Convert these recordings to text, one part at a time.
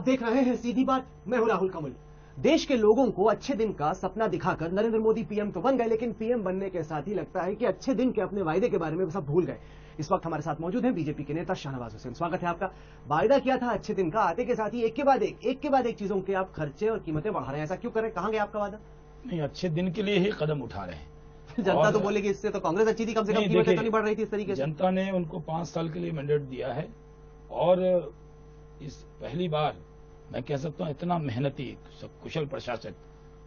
आप देख रहे हैं सीधी बात, मैं हूं राहुल कमल। देश के लोगों को अच्छे दिन का सपना दिखाकर नरेंद्र मोदी पीएम तो बन गए, लेकिन पीएम बनने के साथ ही लगता है कि अच्छे दिन के अपने वायदे के बारे में सब भूल गए। इस वक्त हमारे साथ मौजूद हैं बीजेपी के नेता शाहनवाज हुसैन। स्वागत है आपका। वायदा किया था अच्छे दिन का, आते के साथ ही एक के बाद एक चीजों के आप खर्चे और कीमतें बढ़ा रहे हैं। ऐसा क्यों करें? कहां गए आपका वादा? नहीं, अच्छे दिन के लिए ही कदम उठा रहे हैं। जनता तो बोलेगी इससे तो कांग्रेस अच्छी थी, कम से कम कीमतें तो नहीं बढ़ रही थी इस तरीके से। जनता ने उनको 5 साल के लिए मैंडेट दिया है और इस पहली बार मैं कह सकता हूं इतना मेहनती कुशल प्रशासक,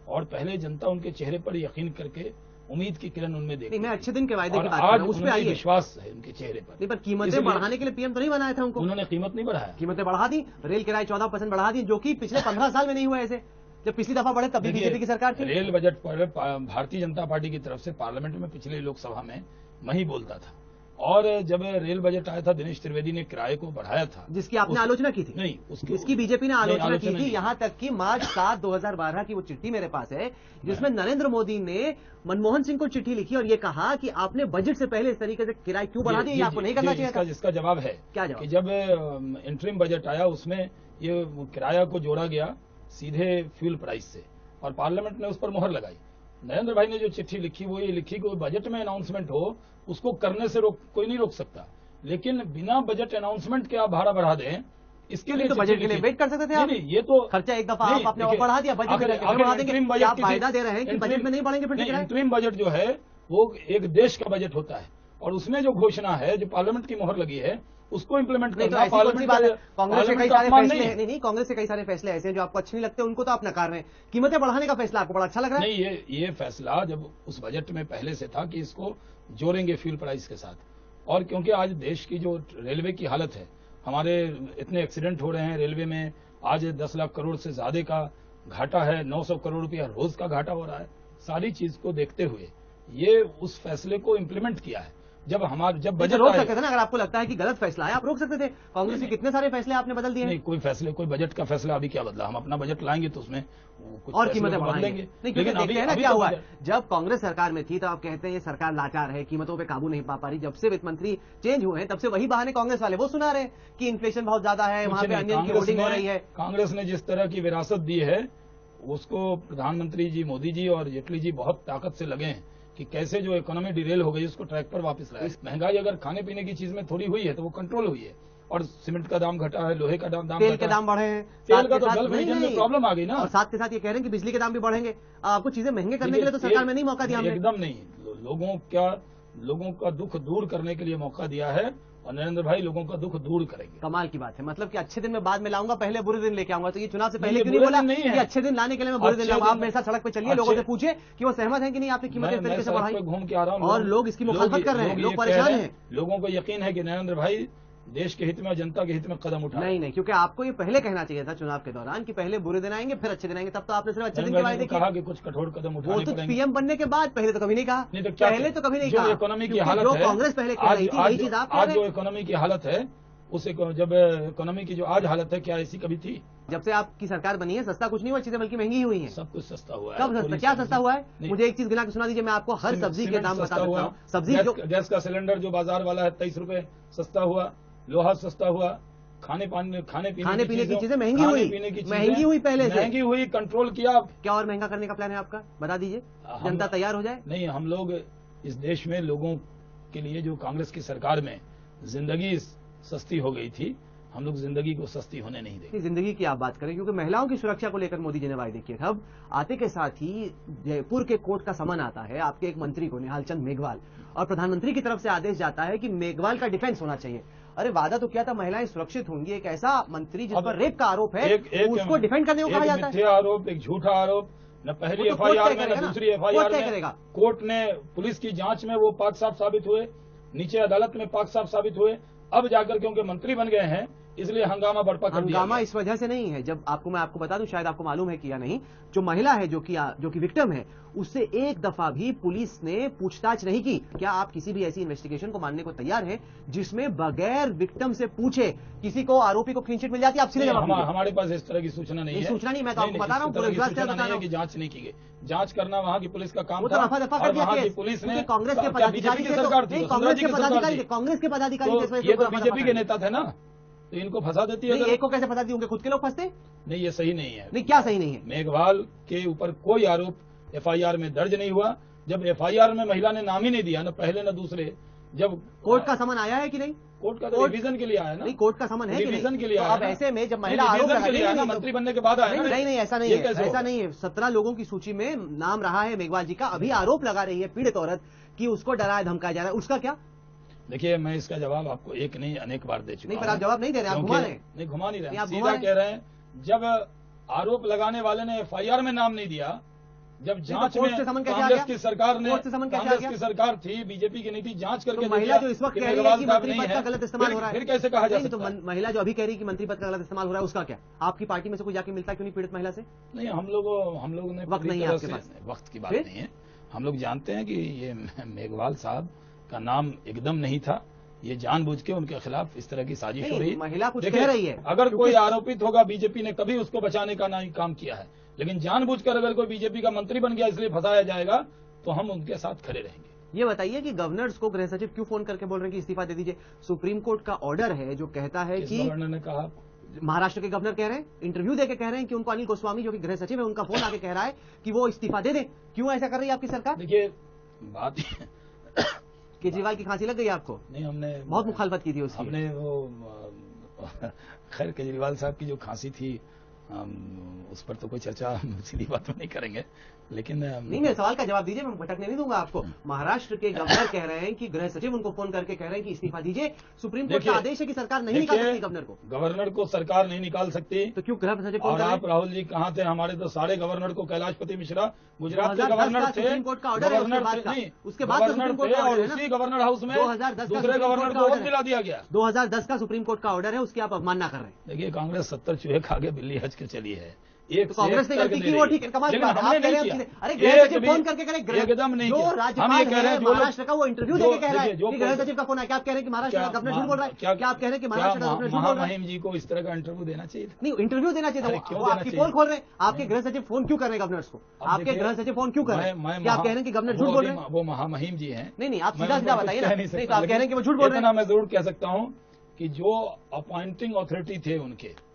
और पहले जनता उनके चेहरे पर यकीन करके उम्मीद की किरण उनमें देखी। मैं अच्छे दिन के वायदे की बात आज कर रहा हूं, उस पे आइए। विश्वास है उनके चेहरे पर। नहीं, पर कीमतें बढ़ाने के लिए पीएम तो नहीं बनाया था उनको। उन्होंने कीमत नहीं बढ़ाया, कीमतें बढ़ा दी। रेल किराए 14% बढ़ा दी, जो कि पिछले 15 साल में नहीं हुआ ऐसे। जब पिछली दफा बढ़े तब भी बीजेपी की सरकार थी। रेल बजट पर भारतीय जनता पार्टी की तरफ से पार्लियामेंट में पिछले लोकसभा में मैं ही बोलता था, और जब रेल बजट आया था दिनेश त्रिवेदी ने किराए को बढ़ाया था, जिसकी आपने आलोचना की थी। नहीं, इसकी बीजेपी ने आलोचना की थी। यहां तक कि मार्च 7, 2012 की वो चिट्ठी मेरे पास है जिसमें नरेंद्र मोदी ने मनमोहन सिंह को चिट्ठी लिखी और ये कहा कि आपने बजट से पहले इस तरीके से किराए क्यों बढ़ा दिए, आपको नहीं करना चाहिए था। जिसका जवाब है क्या जवाब? कि जब इंटरिम बजट आया उसमें ये किराया को जोड़ा गया सीधे फ्यूल प्राइस से और पार्लियामेंट ने उस पर मोहर लगाई। नरेंद्र भाई ने जो चिट्ठी लिखी वो ये लिखी कि बजट में अनाउंसमेंट हो उसको करने से कोई नहीं रोक सकता, लेकिन बिना बजट अनाउंसमेंट के आप भाड़ा बढ़ा दें, इसके लिए तो बजट के लिए वेट कर सकते थे आप। नहीं, ये तो खर्चा एक दफा आपने बढ़ा दिया, बजट में बढ़ा देंगे। आप फायदा दे रहे हैं कि बजट में नहीं बढ़ेंगे। फिर इंटरिम बजट जो है वो एक देश का बजट होता है और उसमें जो घोषणा है, जो पार्लियामेंट की मोहर लगी है, उसको इंप्लीमेंट करना। कांग्रेस के कई सारे फैसले नहीं, कांग्रेस के कई सारे फैसले ऐसे हैं जो आपको अच्छे नहीं लगते, उनको तो आप नकार रहे हैं। कीमतें बढ़ाने का फैसला आपको बड़ा अच्छा लग रहा है। नहीं, ये फैसला जब उस बजट में पहले से था कि इसको जोड़ेंगे फ्यूल प्राइस के साथ, और क्योंकि आज देश की जो रेलवे की हालत है, हमारे इतने एक्सीडेंट हो रहे हैं रेलवे में, आज 10 लाख करोड़ से ज्यादा का घाटा है, 900 करोड़ रुपया रोज का घाटा हो रहा है। सारी चीज को देखते हुए ये उस फैसले को इम्प्लीमेंट किया है। जब बजट रोक सकते थे ना, अगर आपको लगता है कि गलत फैसला है आप रोक सकते थे। कांग्रेस के कितने सारे फैसले आपने बदल दिए। नहीं, कोई बजट का फैसला अभी क्या बदला? हम अपना बजट लाएंगे तो उसमें कुछ और कीमतें बढ़ाएंगे। लेकिन अभी है ना क्या हुआ है, जब कांग्रेस सरकार में थी तो आप कहते हैं ये सरकार लाचार है, कीमतों पे काबू नहीं पा पा रही। जब से वित्त मंत्री चेंज हुए हैं तब से वही बहाने कांग्रेस वाले वो सुना रहे हैं कि इन्फ्लेशन बहुत ज्यादा है, वहां पे अनियम की होर्डिंग हो रही है। कांग्रेस ने जिस तरह की विरासत दी है उसको प्रधानमंत्री जी मोदी जी और जेटली जी बहुत ताकत से लगे हैं कि कैसे जो इकोनॉमी डिरेल हो गई उसको ट्रैक पर वापस लाए। महंगाई अगर खाने पीने की चीज में थोड़ी हुई है तो वो कंट्रोल हुई है, और सीमेंट का दाम घटा है, लोहे का दाम तेल के दाम बढ़े हैं, तेल का तो गल्फ रीजन में प्रॉब्लम आ गई ना, और साथ के साथ ये कह रहे हैं कि बिजली के दाम भी बढ़ेंगे। आपको चीजें महंगे करने के लिए तो सरकार में नहीं मौका दिया। एकदम नहीं, लोगों का दुख दूर करने के लिए मौका दिया है और नरेंद्र भाई लोगों का दुख दूर करेंगे। कमाल की बात है, मतलब कि अच्छे दिन में बाद में लाऊंगा, पहले बुरे दिन लेके आऊंगा। तो ये चुनाव से पहले क्यों नहीं बोला कि अच्छे दिन लाने के लिए मैं बुरे दिन लाऊंगा? आप मेरे साथ सड़क पे चलिए, लोगों से पूछे कि वो सहमत है कि नहीं आपने कीमतें इस तरीके से बढ़ाई। घूम के आ रहा हूँ और लोग इसकी मुखालफत कर रहे हैं, लोग परेशान हैं। लोगों को यकीन है कि नरेंद्र भाई देश के हित में, जनता के हित में कदम उठा। नहीं, क्योंकि आपको ये पहले कहना चाहिए था चुनाव के दौरान कि पहले बुरे दिन आएंगे फिर अच्छे दिन आएंगे। तब तो आपने सिर्फ अच्छे दिन के वायदे कहा कि कुछ कठोर कदम उठाने पड़ेंगे। वो तो पीएम बनने के बाद, पहले तो कभी नहीं कहा। नहीं तो पहले तो कभी नहीं कहा। इकोनॉमी की हालत है, कांग्रेस पहले कह रही थी वही चीज आप आज जो इकोनॉमी की हालत है, उस जब इकोनॉमी की जो आज हालत है, क्या ऐसी कभी थी? जब से आपकी सरकार बनी है सस्ता कुछ नहीं हुआ, चीजें बल्कि महंगी हुई है। सब कुछ सस्ता हुआ है। कब सस्ता? क्या सस्ता हुआ है? मुझे एक चीज गिना के सुना दीजिए, मैं आपको हर सब्जी के दाम बता सकता हूँ। सब्जी गैस का सिलेंडर जो बाजार वाला है 23 रुपए सस्ता हुआ, लोहा सस्ता हुआ, खाने पीने की चीजें महंगी हुई, पहले से महंगी हुई, कंट्रोल किया। क्या और महंगा करने का प्लान है आपका? बता दीजिए, जनता तैयार हो जाए। नहीं, हम लोग इस देश में लोगों के लिए जो कांग्रेस की सरकार में जिंदगी सस्ती हो गई थी, हम लोग जिंदगी को सस्ती होने नहीं देंगे। जिंदगी की आप बात करें, क्योंकि महिलाओं की सुरक्षा को लेकर मोदी जी ने वायदे किए थे। अब आते के साथ ही जयपुर के कोर्ट का समन आता है आपके एक मंत्री को, निहाल चंद मेघवाल, और प्रधानमंत्री की तरफ से आदेश जाता है कि मेघवाल का डिफेंस होना चाहिए। अरे वादा तो क्या था, महिलाएं सुरक्षित होंगी। एक ऐसा मंत्री जिस पर रेप का आरोप है, उसको डिफेंड करने को कहा जाता है। मिथ्या आरोप, एक झूठा आरोप, न पहली एफआईआर में न दूसरी एफआईआर में कोर्ट ने, पुलिस की जांच में वो पाक साफ साबित हुए, नीचे अदालत में पाक साफ साबित हुए। अब जाकर क्योंकि मंत्री बन गए हैं इसलिए हंगामा बर्पा कर दिया। हंगामा इस वजह से नहीं है, जब मैं आपको बता दूं, शायद आपको मालूम है कि या नहीं, जो महिला है जो कि विक्टिम है, उससे एक दफा भी पुलिस ने पूछताछ नहीं की। क्या आप किसी भी ऐसी इन्वेस्टिगेशन को मानने को तैयार हैं जिसमें बगैर विक्टिम से पूछे किसी को, आरोपी को क्लीन चिट मिल जाती है? आप सीधे जवाब दीजिए। हमारे पास इस तरह की सूचना नहीं है। सूचना नहीं, मैं तो आपको बता रहा हूँ, पूरे विश्वास के साथ बता रहा हूँ कि जांच नहीं की गई। जांच करना वहाँ की पुलिस का काम था। वो तो दफा कर दिया केस, पुलिस ने, कांग्रेस के पदाधिकारी, सरकार थी, कांग्रेस के पदाधिकारी ये तो बीजेपी के नेता थे ना। तो इनको फंसा देती है। नहीं, एक को कैसे फंसाती, उनके खुद के लोग फंसते? नहीं, ये सही नहीं है। नहीं, क्या सही नहीं है? मेघवाल के ऊपर कोई आरोप एफआईआर में दर्ज नहीं हुआ। जब एफआईआर में महिला ने नाम ही नहीं दिया, न पहले न दूसरे, जब कोर्ट का समन आया है कि नहीं? कोर्ट का तो रिवीजन के लिए आया ना। नहीं, कोर्ट का समन है कि रिवीजन नहीं? के लिए तो आया अब ना। ऐसे में जब महिला नहीं, आरोप रिवीजन के लिए आया ना, नहीं, मंत्री बनने के बाद आया ना। नहीं, ऐसा नहीं ये है, कैसे ऐसा होगा? नहीं है। 17 लोगों की सूची में नाम रहा है मेघवाल जी का। अभी आरोप लगा रही है पीड़ित औरत कि उसको डराया धमकाया जा रहा है, उसका क्या? देखिए, मैं इसका जवाब आपको एक नहीं अनेक बार दे चुका नहीं, हूं। पर आप जवाब नहीं दे रहे, आप घुमा रहे हैं। नहीं, घुमा नहीं नहीं, रहे, आप घुमा सीधा रहे हैं। कह रहे हैं। जब आरोप लगाने वाले ने एफआईआर में नाम नहीं दिया, जब जांच कोर्ट में से समन कैसे आ कांग्रेस गया? की सरकार ने, कोर्ट से समन कैसे आ कांग्रेस गया? की सरकार थी, बीजेपी की नहीं थी, जांच करके तो दे महिला दिया जो इस वक्त कि कह रही है मेघवाल कि साहब मंत्री नहीं पद का है, गलत इस्तेमाल हो रहा है, फिर कैसे कहा जा नहीं, तो सकता है? महिला जो अभी कह रही है कि मंत्री पद का गलत इस्तेमाल हो रहा है, उसका क्या? आपकी पार्टी में से कोई जाके मिलता क्यों नहीं पीड़ित महिला से? नहीं, हम लोगों ने वक्त पूरी नहीं है तरह आपके से- पास। वक्त की बात फिर? नहीं है। हम लोग जानते हैं कि ये मेघवाल साहब का नाम एकदम नहीं था। ये जानबूझ के उनके खिलाफ इस तरह की साजिश नहीं, हो रही है। महिला कुछ देखिए, कह रही है। अगर क्योंकि- कोई आरोपित होगा, बीजेपी ने कभी उसको बचाने का नहीं काम किया है, लेकिन जानबूझकर अगर कोई बीजेपी का मंत्री बन गया इसलिए फंसाया जाएगा, तो हम उनके साथ खड़े रहेंगे। ये बताइए कि गवर्नर्स को गृह सचिव क्यों फोन करके बोल रहे हैं कि इस्तीफा दे दीजिए? सुप्रीम कोर्ट का ऑर्डर है जो कहता है किस कि गवर्नर ने कहा? महाराष्ट्र के गवर्नर कह रहे हैं, इंटरव्यू देके कह रहे हैं कि उनको अनिल गोस्वामी जो कि गृह सचिव है, उनका फोन आके कह रहा है कि वो इस्तीफा दे दें। क्यों ऐसा कर रही है आपकी सरकार? देखिए, बात केजरीवाल की खांसी लग गई आपको? नहीं, हमने बहुत मुखालफत की थी उसकी। हमने वो खैर, केजरीवाल साहब की जो खांसी थी, उस पर तो कोई चर्चा सीधी बात में नहीं करेंगे, लेकिन नहीं, मेरे सवाल का जवाब दीजिए, मैं भटकने नहीं दूंगा आपको। महाराष्ट्र के गवर्नर कह रहे हैं कि गृह सचिव उनको फोन करके कह रहे हैं कि इस्तीफा दीजिए। सुप्रीम कोर्ट का देखिए- आदेश है कि सरकार नहीं निकाल देखिए, सकती गवर्नर को। गवर्नर को सरकार नहीं निकाल सकती। तो क्यों गृह सचिव फोन और कर रहे हैं? आप राहुल जी कहाँ थे? हमारे तो सारे गवर्नर को, कैलाशपति मिश्रा गुजरात के 2010 गवर्नर का थे, सुप्रीम कोर्ट का ऑर्डर है, उसके गवर्नर बाद थे, का। नहीं, उसके बाद का गवर्नर सुप्रीम कोर्ट थे, का और ऑर्डर है ना? उसी गवर्नर हाउस में 2010 का दूसरे सुप्रीम गवर्नर कोर्ट का को ऑर्डर वोट है। दिला दिया गया। 2010 का सुप्रीम कोर्ट का ऑर्डर है, उसकी आप अवमानना कर रहे हैं। देखिए, कांग्रेस 70 चूहे खा के बिल्ली हज के चली है। एक तो से कांग्रेस एक ने तर्क गलती दे की, रही वो है। ठीक है, कमाल की लेकिन बात है। हमने आप कह रहे नहीं हैं किया। अरे गृह एक सचिव भी- फोन करके कह रहे हैं, एकदम नहीं जो किया। हम राज्यपाल ये कह रहे है हैं, जो लोग- महाराष्ट्र का, वो इंटरव्यू जो- देके कह रहा है देखिए, जो कि गृह कोई- सचिव का फोन है। क्या आप कह रहे हैं कि महाराष्ट्र का गवर्नर झूठ बोल रहा है? क्या आप कह रहे हैं कि महाराष्ट्र का गवर्नर झूठ बोल रहा है? महामहिम जी को इस तरह का इंटरव्यू देना चाहिए था। नहीं, इंटरव्यू देना चाहिए अरे था। क्यों वो देना आपकी चाहिए? पोल खोल रहे हैं। आपके गृह सचिव फोन क्यों कर रहे हैं गवर्नर्स को? अब आपके देखिए, गृह सचिव फोन क्यों कर रहे हैं? मैं क्या आप कह रहे हैं कि गवर्नर झूठ बोल रहे हैं? वो महामहिम जी हैं। नहीं, आप मैं सीधा उनको सीधा कुछ बताइए कह ना। नहीं नहीं, सकता, तो आप कह रहे हैं कि वो झूठ बोल रहे इतना हैं। मैं जरूर कह सकता हूं कि जो अपॉइंटिंग अथॉरिटी थे उनके,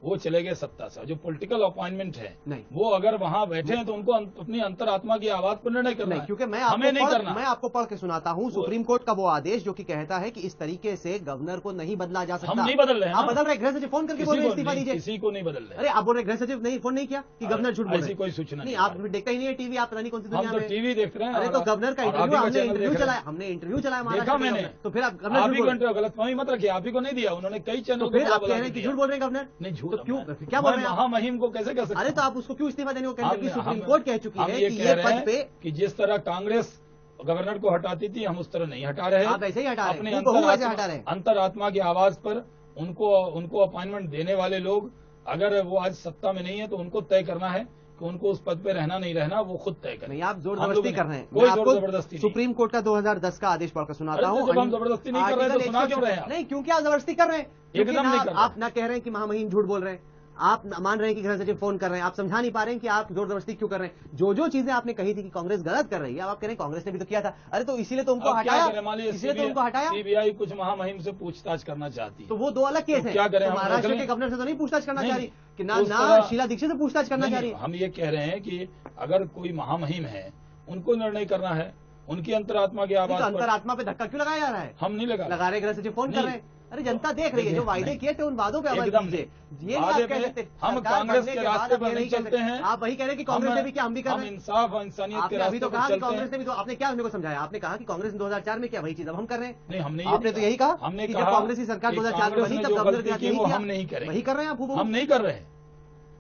वो चले गए सत्ता से। जो पॉलिटिकल अपॉइंटमेंट है, नहीं। वो अगर वहां बैठे हैं तो उनको अपनी अंतरात्मा की आवाज पर निर्णय करना नहीं, है। क्योंकि मैं हमें नहीं करना। मैं आपको पढ़ के सुनाता हूँ सुप्रीम कोर्ट का वो आदेश जो कि कहता है कि इस तरीके से गवर्नर को नहीं बदला जा सकता। हम नहीं बदल रहे हैं आप ना। बदल रहे हैं। गृह सचिव फोन करके बोल रहे हैं इस्तीफा दीजिए। किसी को नहीं बदल रहे। अरे आप बोल रहे हैं गृह सचिव नहीं फोन नहीं किया कि गवर्नर झूठ बोल रहे ऐसी हैं? कोई सूचना नहीं, नहीं आप देखता ही नहीं है टीवी, आप पता नहीं कौन सी हम दुनिया तो में। टीवी देख रहे हैं। अरे तो गवर्नर का और इंटरव्यू, आप ही हमने चैनल इंटरव्यू देख रहे चलाया, हैं। हमने इंटरव्यू चलाया देखा महाराष्ट्र के मैंने। गवर्नर। तो फिर आप आप गवर्नर ही झूठ बोल रहे घंटे गलत फहमी मत रखिए। आप ही को नहीं दिया उन्होंने, कई हैं। चैनल तो फिर आप कह रहे हैं कि झूठ बोल रहे हैं गवर्नर? नहीं, झूठ तो क्यों अब मैं- क्या बोल रहे हैं आप? महामहिम को कैसे कह सकते अरे हैं? तो आप उसको क्यों इस्तीफा देने को कह रहे हैं? हम- सुप्रीम हम- कोर्ट कह चुकी हम है ये कि कह ये रहे पद हैं पे कि जिस तरह कांग्रेस गवर्नर को हटाती थी, हम उस तरह नहीं हटा रहे। आप ऐसे ही हटा रहे हैं। अपने हूबहू वैसे हटा रहे हैं। अंतरात्मा की आवाज पर उनको अपॉइंटमेंट देने वाले लोग, अगर वो आज सत्ता में नहीं है तो उनको तय करना है कि उनको उस पद पे रहना नहीं रहना, वो खुद तय करें। नहीं, आप जोर हम जबरदस्ती लोग कर रहे हैं। कोई मैं जोर आपको जबरदस्ती नहीं। सुप्रीम कोर्ट का 2010 का आदेश पढ़कर सुनाता अरे तो हूँ। जब हम जबरदस्ती नहीं कर रहे हैं तो सुना क्यों रहे हैं आप? नहीं, क्योंकि आप जबरदस्ती कर रहे हैं। क्योंकि एकदम नहीं कर रहे। आप ना कह रहे हैं कि महामहिम झूठ बोल रहे हैं, आप मान रहे हैं कि गृह सचिव फोन कर रहे हैं, आप समझा नहीं पा रहे हैं कि आप जोर जबरदस्ती क्यों कर रहे हैं। जो चीजें आपने कही थी कि कांग्रेस गलत कर रही है, अब आप कह रहे हैं कांग्रेस ने भी तो किया था। अरे तो इसीलिए तो उनको अब क्या हटाया, करें? मान लीजिए इसीलिए तो उनको हटाया। सीबीआई कुछ महामहिम से पूछताछ करना चाहती है, तो वो दो अलग केस तो है। क्या करें? तो हम महाराष्ट्र रख के लें? गवर्नर से तो नहीं पूछताछ करना नहीं, चाह रही कि ना उस तरह- शीला दीक्षित से पूछताछ करना चाह रही नहीं, हम ये कह रहे हैं कि अगर कोई महामहिम है, उनको निर्णय करना है, उनकी अंतरात्मा की तो आवाज पर। अंतरात्मा पे धक्का क्यों लगाया जा रहा है? हम नहीं लगा रहे, गृह सचिव फोन कर नहीं। रहे हैं। अरे जनता देख रही है, जो वायदे नहीं। किए थे उन वादों पे अमल एकदम कीजिए। ये नहीं वादे आप कह पे सकते हम सरकार कांग्रेस बनने के बाद रास्ते आप पर ये नहीं कह चलते सकते। हैं। आप वही कह रहे हैं कि कांग्रेस ने भी किया, हम भी कर हम रहे हैं। इंसाफ और इंसानियत के आपने अभी रास्ते तो पर कहा कि चलते कांग्रेस ने हैं। भी तो, आपने क्या मेरे को समझाया? आपने कहा कि कांग्रेस ने 2004 में किया वही चीज अब हम कर रहे हैं। नहीं, हमने आपने तो यही कहा हमने कि जब कहा कांग्रेस की सरकार कि 2004 में कांग्रेस बनी ने तब जो गवर्नर गलती ने की यही वो किया। हम नहीं करेंगे। वही कर रहे हैं आप हूबहू। हम नहीं कर रहे हैं।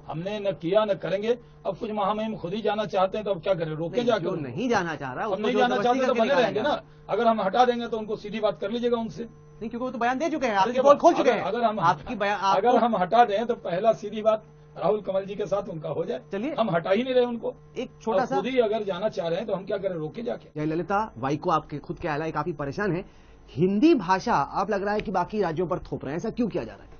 हमने न किया न करेंगे। अब कुछ महामहिम खुद ही जाना चाहते हैं तो अब क्या करें? रोके नहीं, जाकर जो उनको। नहीं जाना चाह रहा हम उसको नहीं जाना जबरदस्ती चाहते तो करके बने निकाला रहेंगे जा रहा ना। अगर हम हटा देंगे तो उनको सीधी बात कर लीजिएगा उनसे। नहीं, क्योंकि वो तो बयान दे चुके हैं, अरे आपकी जब- पोल खोल चुके हैं। अगर हम आपकी बयान अगर हम हटा दें तो पहला सीधी बात राहुल कमल जी के साथ उनका हो जाए। चलिए। हम हटा ही नहीं रहे उनको। एक छोटा और सा खुद ही अगर जाना चाह रहे हैं तो हम क्या करें? रोके जाके। जयललिता वाइको आपके खुद के आला काफी परेशान है। हिंदी भाषा आप लग रहा है कि बाकी राज्यों पर थोप रहे हैं, ऐसा क्यों किया जा रहा है?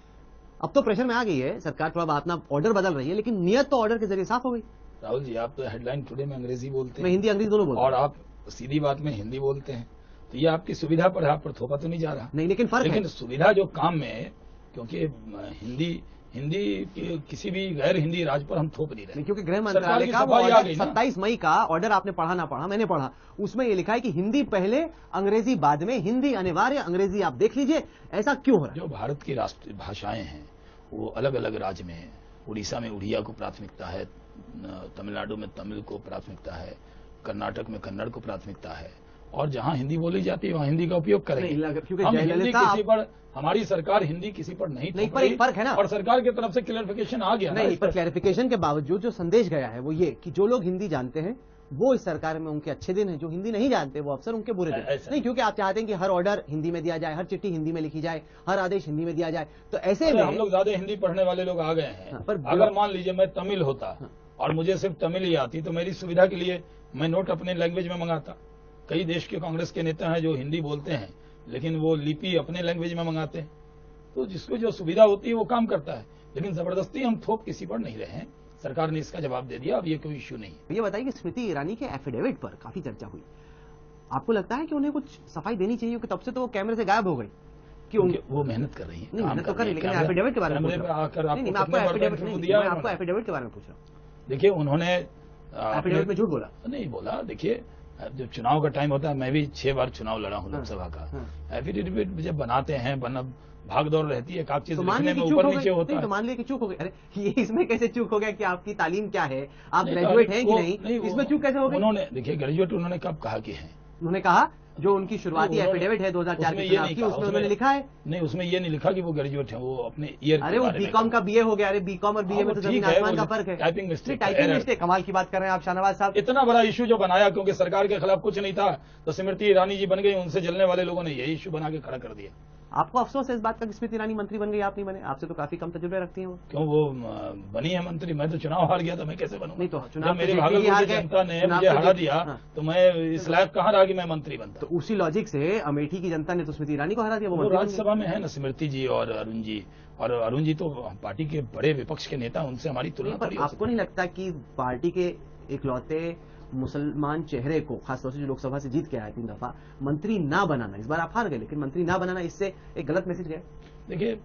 अब तो प्रेशर में आ गई है सरकार, थोड़ा अपना ऑर्डर बदल रही है, लेकिन नियत तो ऑर्डर के जरिए साफ हो गई। राहुल जी, आप तो हेडलाइन टुडे में अंग्रेजी बोलते मैं हैं हिंदी अंग्रेजी दोनों बोलता हूं। और आप सीधी बात में हिंदी बोलते हैं, तो ये आपकी सुविधा पर है, आप पर थोपा तो नहीं जा रहा। नहीं, लेकिन फर्क है। लेकिन सुविधा जो काम में क्योंकि हिंदी किसी भी गैर हिंदी राज्य पर हम थोप नहीं रहे। क्योंकि गृह मंत्रालय का वो ऑर्डर 27 मई का ऑर्डर, आपने पढ़ा ना पढ़ा, मैंने पढ़ा, उसमें ये लिखा है कि हिंदी पहले अंग्रेजी बाद में, हिंदी अनिवार्य, अंग्रेजी आप देख लीजिए। ऐसा क्यों हो रहा है? जो भारत की राष्ट्रीय भाषाएं हैं वो अलग अलग राज्य में है। उड़ीसा में उड़िया को प्राथमिकता है, तमिलनाडु में तमिल को प्राथमिकता है, कर्नाटक में कन्नड़ को प्राथमिकता है, और जहां हिंदी बोली जाती है वहां हिंदी का उपयोग करेंगे। क्योंकि हम हिंदी किसी पर, हमारी सरकार हिंदी किसी पर नहीं पर एक फर्क है ना, और सरकार की तरफ से क्लैरिफिकेशन आ गया नहीं, पर क्लैरिफिकेशन के बावजूद जो संदेश गया है वो ये कि जो लोग हिंदी जानते हैं वो इस सरकार में उनके अच्छे दिन हैं, जो हिंदी नहीं जानते वो अफसर उनके बुरे दिन। नहीं, क्योंकि आप चाहते हैं कि हर ऑर्डर हिंदी में दिया जाए, हर चिट्ठी हिंदी में लिखी जाए, हर आदेश हिंदी में दिया जाए, तो ऐसे में हम लोग ज्यादा हिंदी पढ़ने वाले लोग आ गए हैं। पर अगर मान लीजिए मैं तमिल होता और मुझे सिर्फ तमिल ही आती तो मेरी सुविधा के लिए मैं नोट अपने लैंग्वेज में मंगाता। कई देश के कांग्रेस के नेता हैं जो हिंदी बोलते हैं लेकिन वो लिपि अपने लैंग्वेज में मंगाते हैं। तो जिसको जो सुविधा होती है वो काम करता है, लेकिन जबरदस्ती हम थोप किसी पर नहीं रहे हैं। सरकार ने इसका जवाब दे दिया, अब ये कोई इश्यू नहीं है। ये बताइए कि स्मृति ईरानी के एफिडेविट पर काफी चर्चा हुई, आपको लगता है कि उन्हें कुछ सफाई देनी चाहिए? कि तब से तो वो कैमरे से गायब हो गई कि वो मेहनत कर रही है। नहीं, मेहनत तो कर रही, लेकिन एफिडेविट के बारे में पूछ रहा हूं। मैं आपको एफिडेविट के बारे में पूछ रहा हूँ। देखिए, उन्होंने एफिडेविट में झूठ बोला? नहीं बोला। देखिए, जब चुनाव का टाइम होता है, मैं भी 6 बार चुनाव लड़ा हूं लोकसभा का। एफिडेविट जब बनाते हैं, भाग दौड़ रहती है, कागज लिखने में ऊपर नीचे होता है। तो मान लिया कि चूक हो गई। अरे ये इसमें कैसे चूक हो गया कि आपकी तालीम क्या है, आप ग्रेजुएट हैं कि नहीं, इसमें चूक कैसे हो गई? उन्होंने, देखिए, ग्रेजुएट उन्होंने कब कहा कि है? उन्होंने कहा जो उनकी शुरुआती एफिडेविट है 2004 की चुनाव की, उसमें उन्होंने लिखा है। नहीं, उसमें ये नहीं लिखा कि वो ग्रेजुएट है, वो अपने ईयर। अरे वो बीकॉम का बीए हो गया। अरे बीकॉम और बीए में तो जमीन आसमान का फर्क है। टाइपिंग मिस्टेक, कमाल की बात कर रहे हैं आप शाहनवाज साहब। इतना बड़ा इशू जो बनाया, क्योंकि सरकार के खिलाफ कुछ नहीं था तो स्मृति ईरानी जी बन गई, उनसे जलने वाले लोगों ने यही इशू बना के खड़ा कर दिया। आपको अफसोस है इस बात का कि स्मृति ईरानी मंत्री बन गई, आप नहीं बने? आपसे तो काफी कम तजुर्बे रखती हैं वो। क्यों वो बनी है मंत्री? मैं तो चुनाव हार गया था, मैं कैसे बनूंगा? नहीं तो चुनाव मेरे भागलपुर की जनता ने मुझे हरा दिया तो मैं इस लायक कहाँ रहा कि मैं मंत्री बनता? तो उसी लॉजिक से अमेठी की जनता ने तो स्मृति ईरानी को हरा दिया। वो राज्यसभा में है ना, स्मृति जी और अरुण जी, और अरुण जी तो पार्टी के बड़े विपक्ष के नेता, उनसे हमारी तुलना थोड़ी। आपको नहीं लगता कि पार्टी के इकलौते मुसलमान चेहरे को, खासतौर से जो लोकसभा से जीत के आया 3 दफा, मंत्री ना बनाना, इस बार आप हार गए लेकिन मंत्री ना बनाना, इससे एक गलत मैसेज गया? देखिए,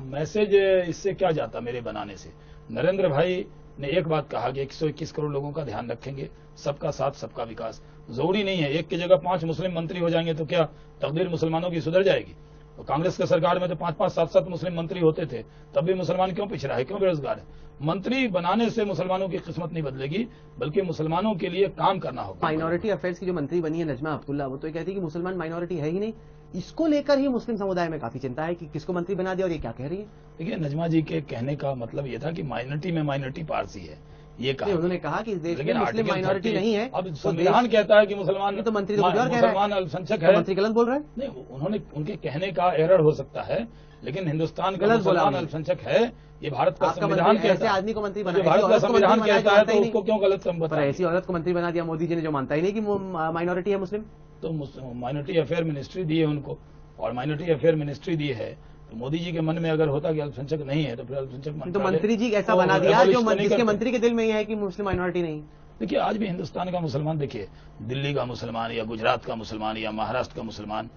मैसेज इससे क्या जाता मेरे बनाने से? नरेंद्र भाई ने एक बात कहा कि 121 करोड़ लोगों का ध्यान रखेंगे, सबका साथ सबका विकास। जरूरी नहीं है एक की जगह 5 मुस्लिम मंत्री हो जाएंगे तो क्या तकदीर मुसलमानों की सुधर जाएगी? तो कांग्रेस के सरकार में तो 5-5, 7-7 मुस्लिम मंत्री होते थे, तब भी मुसलमान क्यों पिछड़ा है, क्यों बेरोजगार है? मंत्री बनाने से मुसलमानों की किस्मत नहीं बदलेगी, बल्कि मुसलमानों के लिए काम करना होगा। माइनॉरिटी अफेयर्स की जो मंत्री बनी है नजमा अब्दुल्ला, वो तो कहती है कि मुसलमान माइनॉरिटी है ही नहीं। इसको लेकर ही मुस्लिम समुदाय में काफी चिंता है कि किसको मंत्री बना दिया, और ये क्या कह रही है? देखिए, नजमा जी के कहने का मतलब ये था कि माइनॉरिटी में माइनॉरिटी पारसी है, ये कहा। उन्होंने कहा कि इस देश में मुस्लिम माइनॉरिटी नहीं है। अब संविधान कहता है कि मुसलमान, तो मंत्री तो मुसलमान अल्पसंख्यक है। मंत्री गलत बोल रहे हैं? नहीं, उन्होंने, उनके कहने का एरर हो सकता है, लेकिन हिंदुस्तान का मुसलमान अल्पसंख्यक है, ये भारत का संविधान कहता है। ऐसे आदमी को मंत्री बना, भारत का संविधान कहता है, तो उसको क्यों गलत बताया? ऐसी औरत को मंत्री बना दिया मोदी जी ने जो मानता ही नहीं कि माइनॉरिटी है मुस्लिम। तो माइनॉरिटी अफेयर मिनिस्ट्री दी है उनको, और माइनॉरिटी अफेयर मिनिस्ट्री दी है तो मोदी जी के मन में अगर होता कि अल्पसंख्यक नहीं है तो फिर अल्पसंख्यक तो मंत्री जी ऐसा बना दिया जो जिसके मंत्री के दिल में यह है कि मुस्लिम माइनॉरिटी नहीं। देखिए, आज भी हिंदुस्तान का मुसलमान, देखिए दिल्ली का मुसलमान या गुजरात का मुसलमान या महाराष्ट्र का मुसलमान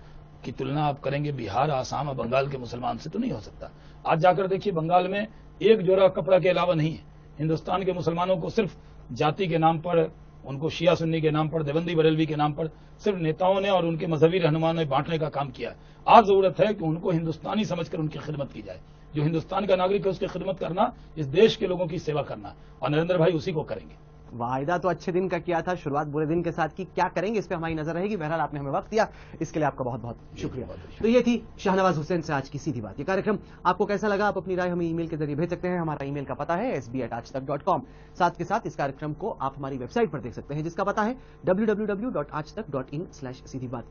की तुलना आप करेंगे बिहार, आसाम और बंगाल के मुसलमान से तो नहीं हो सकता। आज जाकर देखिए, बंगाल में एक जोड़ा कपड़ा के अलावा नहीं है। हिंदुस्तान के मुसलमानों को सिर्फ जाति के नाम पर, उनको शिया सुन्नी के नाम पर, देवबंदी बरेलवी के नाम पर सिर्फ नेताओं ने और उनके मजहबी रहनुमाओं ने बांटने का काम किया है। आज जरूरत है कि उनको हिंदुस्तानी समझकर उनकी खिदमत की जाए। जो हिंदुस्तान का नागरिक है उसकी खिदमत करना, इस देश के लोगों की सेवा करना, और नरेंद्र भाई उसी को करेंगे। वायदा तो अच्छे दिन का किया था, शुरुआत बुरे दिन के साथ की, क्या करेंगे इस पे हमारी नजर रहेगी। बहरहाल आपने हमें वक्त दिया, इसके लिए आपका बहुत बहुत शुक्रिया। तो ये थी शाहनवाज हुसैन से आज की सीधी बात। ये कार्यक्रम आपको कैसा लगा, आप अपनी राय हमें ईमेल के जरिए भेज सकते हैं। हमारा ईमेल का पता है sb@aajtak.com। साथ के साथ इस कार्यक्रम को आप हमारी वेबसाइट पर देख सकते हैं जिसका पता है www.aajtak.in/सीधी बात।